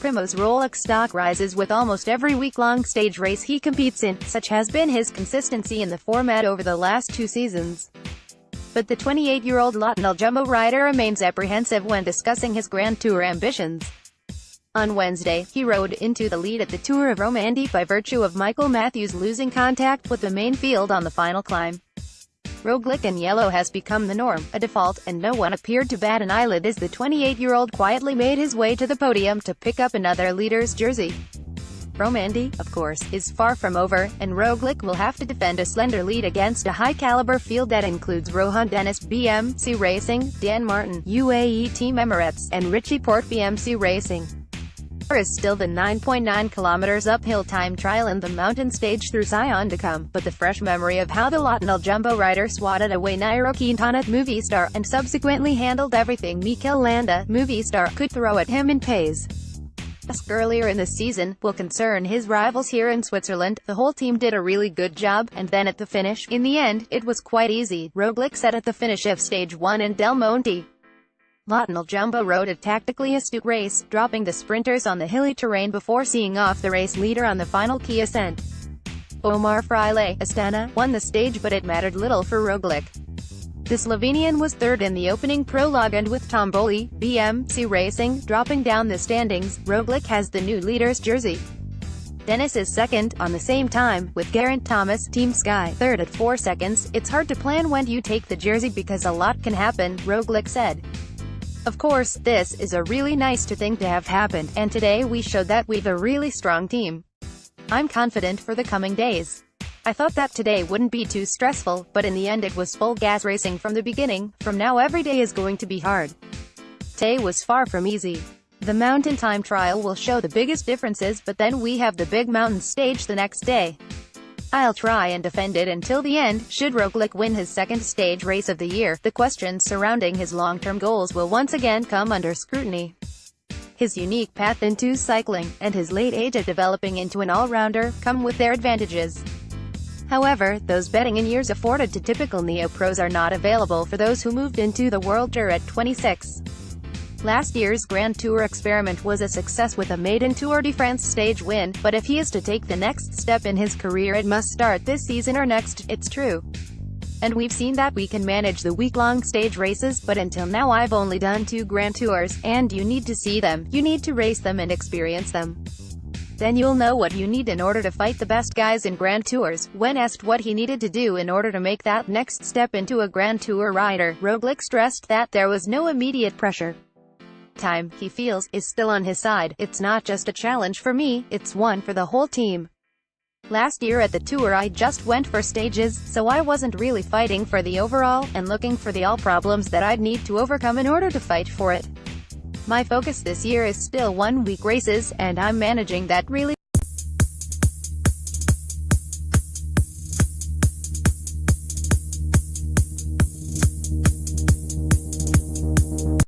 Primoz Roglic stock rises with almost every week-long stage race he competes in, such has been his consistency in the format over the last 2 seasons. But the 28-year-old LottoNL-Jumbo rider remains apprehensive when discussing his Grand Tour ambitions. On Wednesday, he rode into the lead at the Tour of Romandie by virtue of Michael Matthews losing contact with the main field on the final climb. Roglic in yellow has become the norm, a default, and no one appeared to bat an eyelid as the 28-year-old quietly made his way to the podium to pick up another leader's jersey. Romandie, of course, is far from over, and Roglic will have to defend a slender lead against a high-caliber field that includes Rohan Dennis BMC Racing, Dan Martin UAE Team Emirates, and Richie Porte BMC Racing. There is still the 9.9 kilometers uphill time trial in the mountain stage through Sion to come, but the fresh memory of how the LottoNL-Jumbo rider swatted away Nairo Quintana Movistar, and subsequently handled everything Mikel Landa Movistar could throw at him in pace earlier in the season, will concern his rivals here in Switzerland. The whole team did a really good job, and then at the finish, in the end, it was quite easy, Roglic said at the finish of Stage 1 in Del Monte. LottoNL-Jumbo rode a tactically astute race, dropping the sprinters on the hilly terrain before seeing off the race leader on the final key ascent. Omar Fraile, Astana, won the stage, but it mattered little for Roglic. The Slovenian was third in the opening prologue, and with Tomboli, BMC Racing, dropping down the standings, Roglic has the new leader's jersey. Dennis is second, on the same time, with Geraint Thomas, Team Sky, third at 4 seconds. It's hard to plan when you take the jersey because a lot can happen, Roglic said. Of course, this is a really nice thing to have happened, and today we showed that we've a really strong team. I'm confident for the coming days. I thought that today wouldn't be too stressful, but in the end it was full gas racing from the beginning. From now every day is going to be hard. Today was far from easy. The mountain time trial will show the biggest differences, but then we have the big mountain stage the next day. I'll try and defend it until the end. Should Roglic win his second stage race of the year, the questions surrounding his long-term goals will once again come under scrutiny. His unique path into cycling, and his late age at developing into an all-rounder, come with their advantages. However, those betting in years afforded to typical neo-pros are not available for those who moved into the World Tour at 26. Last year's Grand Tour experiment was a success with a maiden Tour de France stage win, but if he is to take the next step in his career it must start this season or next, it's true. And we've seen that we can manage the week-long stage races, but until now I've only done 2 Grand Tours, and you need to see them, you need to race them and experience them. Then you'll know what you need in order to fight the best guys in Grand Tours. When asked what he needed to do in order to make that next step into a Grand Tour rider, Roglic stressed that there was no immediate pressure. Time, he feels, is still on his side. It's not just a challenge for me, it's one for the whole team. Last year at the Tour I just went for stages, so I wasn't really fighting for the overall, and looking for the all problems that I'd need to overcome in order to fight for it. My focus this year is still 1-week races, and I'm managing that really